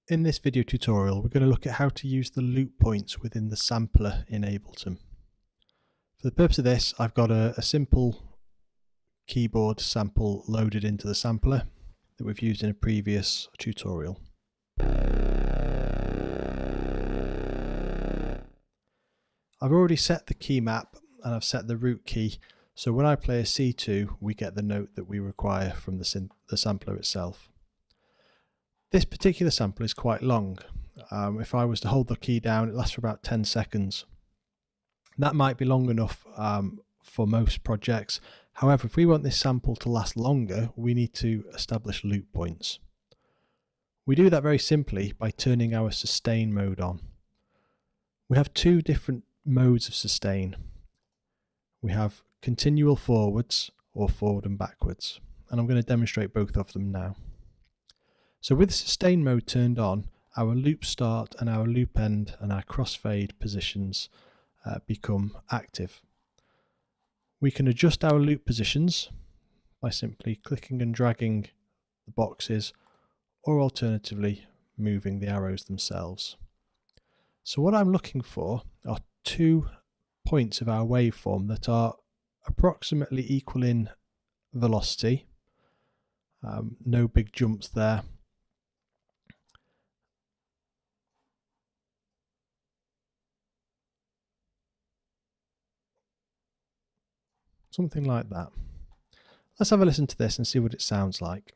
In this video tutorial, we're going to look at how to use the loop points within the sampler in Ableton. For the purpose of this, I've got a simple keyboard sample loaded into the sampler that we've used in a previous tutorial. I've already set the key map and I've set the root key, so when I play a C2 we get the note that we require from the sampler itself. This particular sample is quite long. If I was to hold the key down, it lasts for about 10 seconds. That might be long enough for most projects. However, if we want this sample to last longer, we need to establish loop points. We do that very simply by turning our sustain mode on. We have two different modes of sustain. We have continual forwards or forward and backwards, and I'm going to demonstrate both of them now. So with the sustain mode turned on, our loop start and our loop end and our crossfade positions become active. We can adjust our loop positions by simply clicking and dragging the boxes, or alternatively moving the arrows themselves. So what I'm looking for are 2 points of our waveform that are approximately equal in velocity. No big jumps there. Something like that. Let's have a listen to this and see what it sounds like.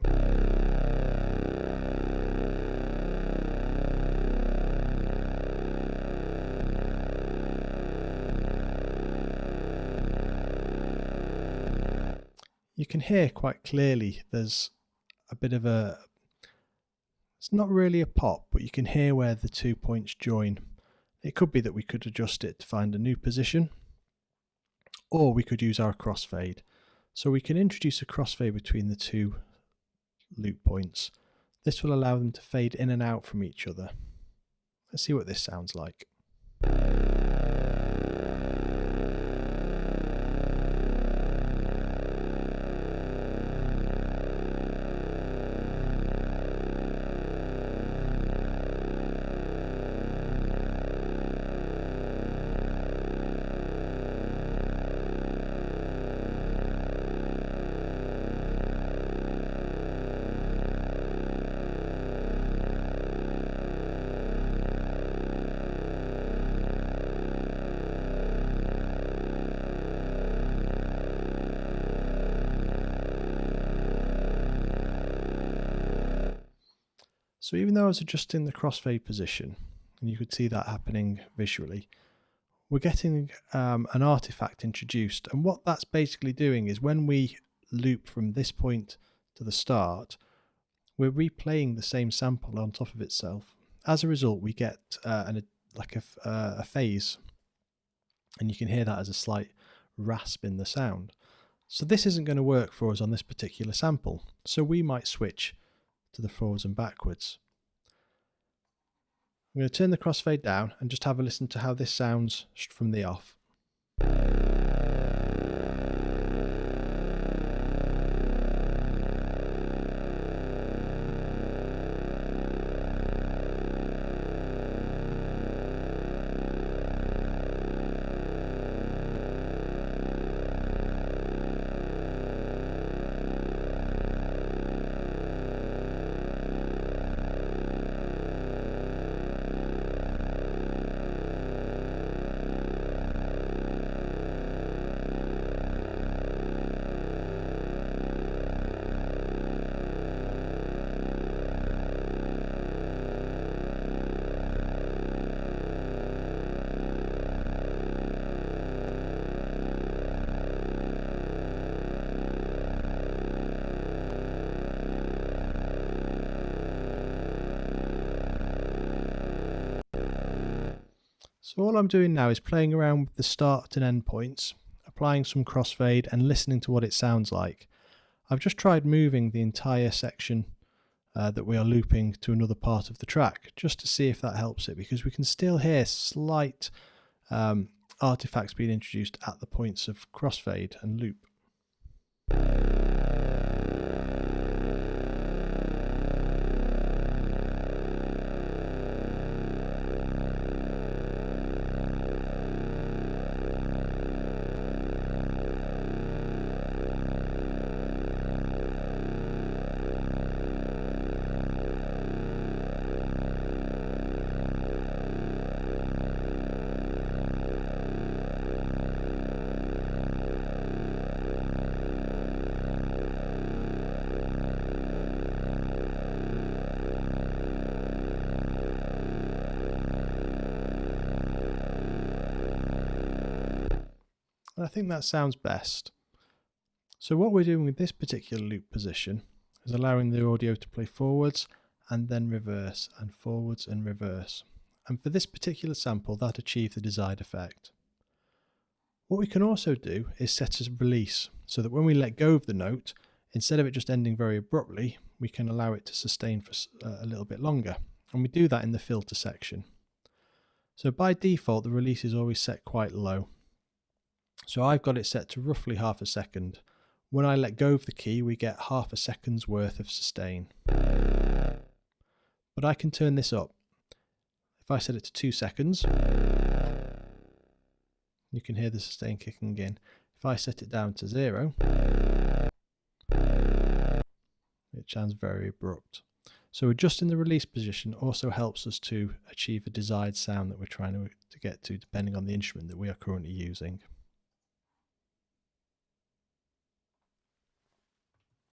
You can hear quite clearly there's a bit of it's not really a pop, but you can hear where the 2 points join. It could be that we could adjust it to find a new position, or we could use our crossfade. So we can introduce a crossfade between the 2 loop points. This will allow them to fade in and out from each other. Let's see what this sounds like. So even though I was adjusting the crossfade position, and you could see that happening visually, we're getting an artifact introduced, and what that's basically doing is when we loop from this point to the start, we're replaying the same sample on top of itself. As a result, we get a phase, and you can hear that as a slight rasp in the sound. So this isn't going to work for us on this particular sample, so we might switch to the forwards and backwards. I'm going to turn the crossfade down and just have a listen to how this sounds from the off. So all I'm doing now is playing around with the start and end points, applying some crossfade and listening to what it sounds like. I've just tried moving the entire section that we are looping to another part of the track just to see if that helps it, because we can still hear slight artifacts being introduced at the points of crossfade and loop. think that sounds best. So what we're doing with this particular loop position is allowing the audio to play forwards and then reverse, and forwards and reverse. And for this particular sample, that achieves the desired effect. What we can also do is set a release, so that when we let go of the note, instead of it just ending very abruptly, we can allow it to sustain for a little bit longer. And we do that in the filter section. So by default, the release is always set quite low. So I've got it set to roughly half a second. When I let go of the key, we get half a second's worth of sustain. But I can turn this up. If I set it to 2 seconds, you can hear the sustain kicking in. If I set it down to 0, it sounds very abrupt. So adjusting the release position also helps us to achieve a desired sound that we're trying to get to, depending on the instrument that we are currently using.